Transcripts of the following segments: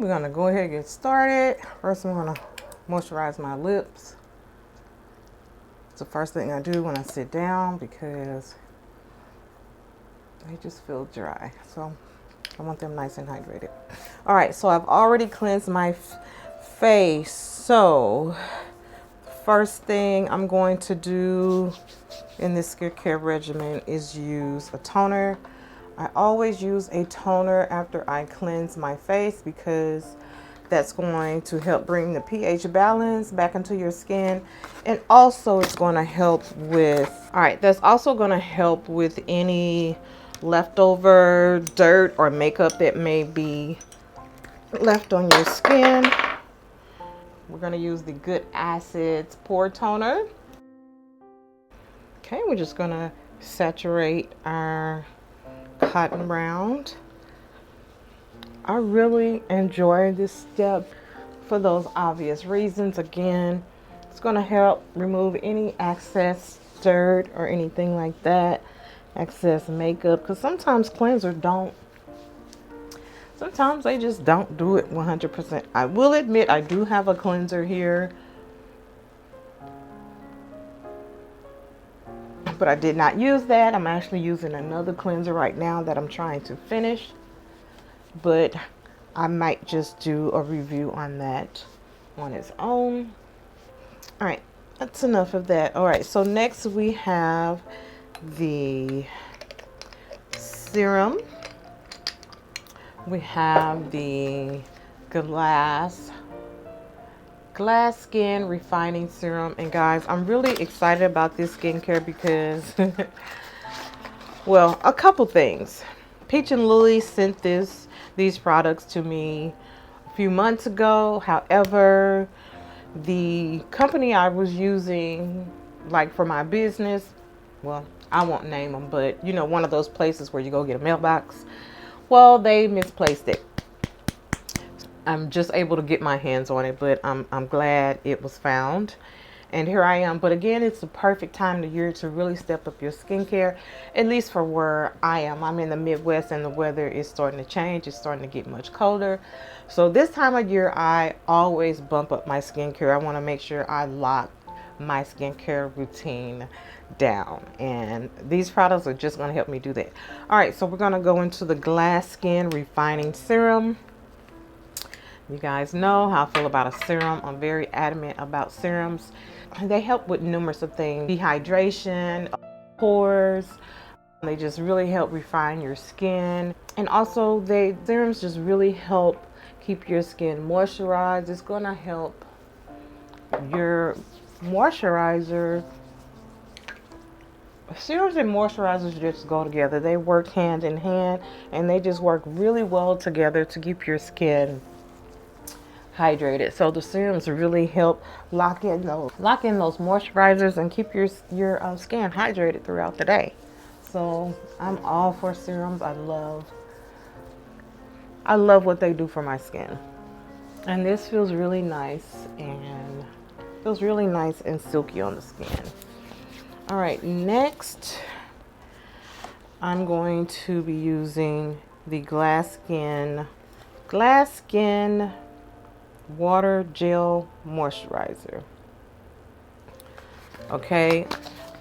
we're gonna go ahead and get started. First, I'm gonna moisturize my lips. It's the first thing I do when I sit down because they just feel dry. So I want them nice and hydrated. All right, so I've already cleansed my face. So first thing I'm going to do in this skincare regimen is use a toner. I always use a toner after I cleanse my face because that's going to help bring the pH balance back into your skin. And also it's going to help with, all right, that's also going to help with any leftover dirt or makeup that may be left on your skin. We're going to use the Good Acids Pore Toner. Okay, we're just going to saturate our cotton round. I really enjoy this step for those obvious reasons. Again, it's going to help remove any excess dirt or anything like that, excess makeup, because sometimes cleansers don't. Sometimes they just don't do it 100%. I will admit I do have a cleanser here, but I did not use that. I'm actually using another cleanser right now that I'm trying to finish, but I might just do a review on that on its own. All right, that's enough of that. All right, so next we have the serum. We have the glass skin refining serum. And guys, I'm really excited about this skincare because well, a couple things. Peach and Lily sent these products to me a few months ago. However, the company I was using, like for my business, well, I won't name them, but you know, one of those places where you go get a mailbox, well, they misplaced it. I'm just able to get my hands on it, but I'm glad it was found. And here I am. But again, it's the perfect time of the year to really step up your skincare, at least for where I am. I'm in the Midwest and the weather is starting to change. It's starting to get much colder. So this time of year, I always bump up my skincare. I want to make sure I lock my skincare routine down. And these products are just going to help me do that. All right, so we're going to go into the Glass Skin Refining Serum. You guys know how I feel about a serum. I'm very adamant about serums. They help with numerous of things. Dehydration, pores. They just really help refine your skin. And also, serums just really help keep your skin moisturized. It's going to help your moisturizer. Serums and moisturizers just go together. They work hand in hand, and they just work really well together to keep your skin hydrated. So the serums really help lock in those moisturizers and keep your skin hydrated throughout the day. So I'm all for serums. I love what they do for my skin. And this feels really nice and silky on the skin. All right, next I'm going to be using the Glass Skin Water Gel Moisturizer. Okay,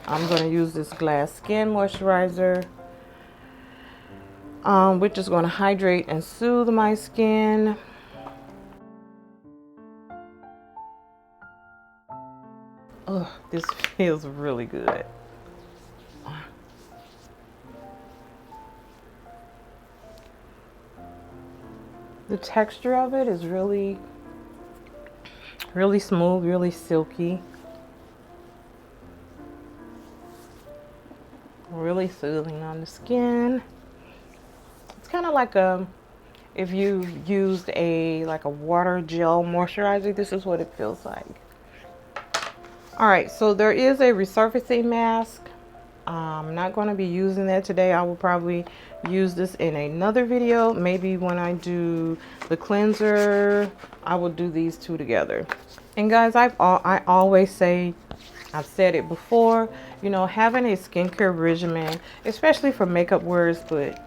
I'm going to use this Glass Skin Moisturizer, which is going to hydrate and soothe my skin. Oh, this feels really good. The texture of it is really smooth, really silky, really soothing on the skin. It's kind of like if you used a water gel moisturizer, this is what it feels like. All right, so there is a resurfacing mask. I'm not going to be using that today. I will probably use this in another video. Maybe when I do the cleanser, I will do these two together. And guys, I always say, I've said it before, you know, having a skincare regimen, especially for makeup wearers, but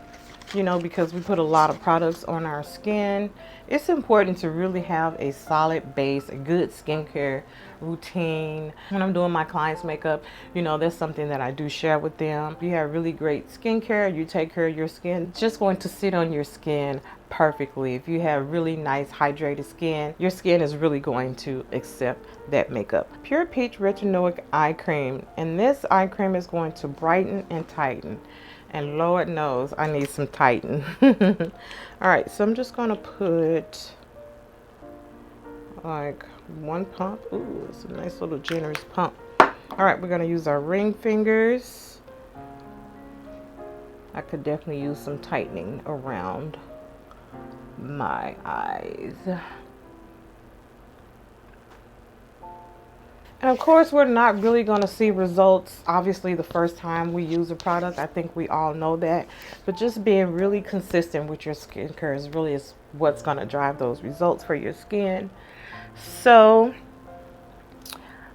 you know, because we put a lot of products on our skin, it's important to really have a solid base, a good skincare routine. When I'm doing my clients' makeup, you know, that's something that I do share with them. If you have really great skincare, you take care of your skin, it's just going to sit on your skin perfectly. If you have really nice hydrated skin, your skin is really going to accept that makeup. Pure Peach Retinoic Eye Cream, and this eye cream is going to brighten and tighten. And Lord knows I need some tighten. All right, so I'm just gonna put like one pump. Ooh, it's a nice little generous pump. All right, we're gonna use our ring fingers. I could definitely use some tightening around my eyes. And of course, we're not really going to see results, obviously, the first time we use a product. I think we all know that. But just being really consistent with your skincare is really what's going to drive those results for your skin. So,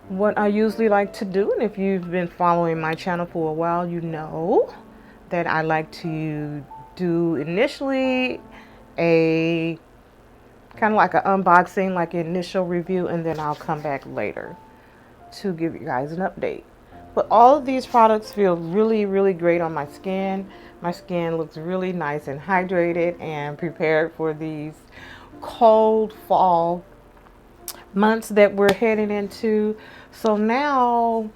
what I usually like to do, and if you've been following my channel for a while, you know that I like to do initially a kind of like an unboxing, like an initial review, and then I'll come back later to give you guys an update. But all of these products feel really, really great on my skin. My skin looks really nice and hydrated and prepared for these cold fall months that we're heading into. So now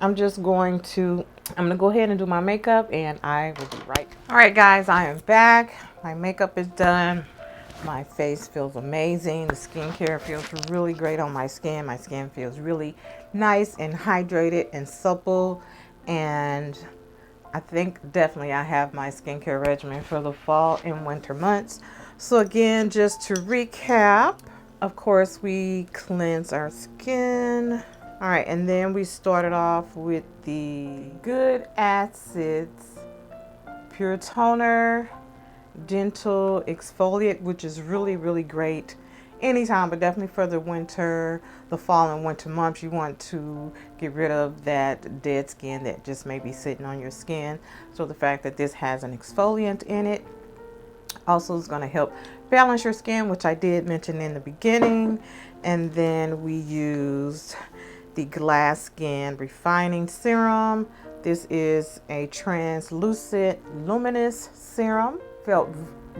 I'm gonna go ahead and do my makeup, and I will be right. All right, guys, I am back. My makeup is done. My face feels amazing. The skincare feels really great on my skin. My skin feels really nice and hydrated and supple. And I think definitely I have my skincare regimen for the fall and winter months. So again, just to recap, of course, we cleanse our skin. All right, and then we started off with the Good Acids Pure Toner Gentle Exfoliate, which is really, really great anytime, but definitely for the winter, the fall and winter months. You want to get rid of that dead skin that just may be sitting on your skin. So the fact that this has an exfoliant in it also is going to help balance your skin, which I did mention in the beginning. And then we used the Glass Skin Refining Serum. This is a translucent luminous serum. Felt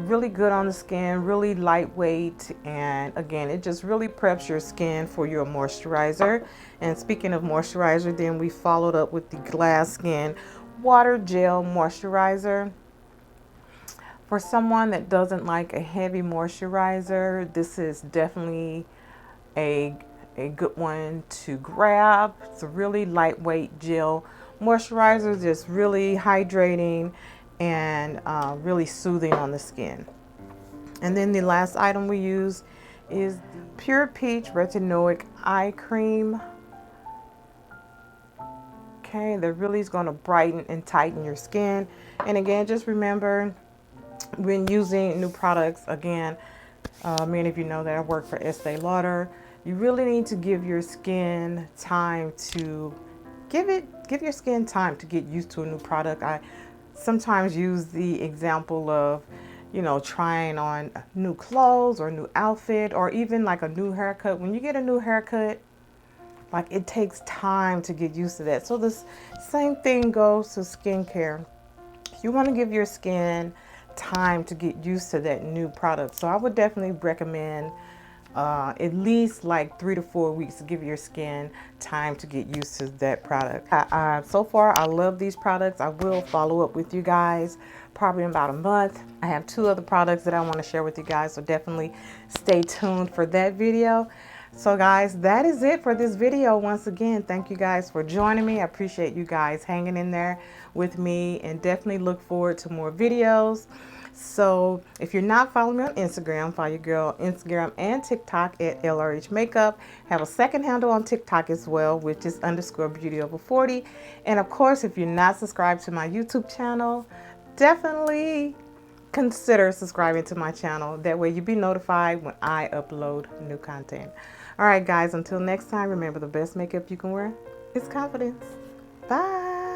really good on the skin, really lightweight, and again, it just really preps your skin for your moisturizer. And speaking of moisturizer, then we followed up with the Glass Skin Water Gel Moisturizer. For someone that doesn't like a heavy moisturizer, this is definitely a good one to grab. It's a really lightweight gel moisturizer, just really hydrating and really soothing on the skin. And then the last item we use is the Pure Peach Retinoic Eye Cream. Okay, that really is going to brighten and tighten your skin. And again, just remember, when using new products, again, many of you know that I work for Estee Lauder. You really need to give your skin time to give your skin time to get used to a new product. I sometimes use the example of, you know, trying on new clothes or new outfit, or even like a new haircut. When you get a new haircut, like, it takes time to get used to that. So this same thing goes to skincare. You want to give your skin time to get used to that new product. So I would definitely recommend at least like 3 to 4 weeks to give your skin time to get used to that product. So far, I love these products. I will follow up with you guys probably in about a month. I have 2 other products that I want to share with you guys, so definitely stay tuned for that video. So guys, that is it for this video. Once again, thank you guys for joining me. I appreciate you guys hanging in there with me, and definitely look forward to more videos. So if you're not following me on Instagram, follow your girl on Instagram and TikTok at LRH Makeup. Have a second handle on TikTok as well, which is _beauty_40. And of course, if you're not subscribed to my YouTube channel, definitely consider subscribing to my channel. That way you'll be notified when I upload new content. All right, guys, until next time, remember, the best makeup you can wear is confidence. Bye.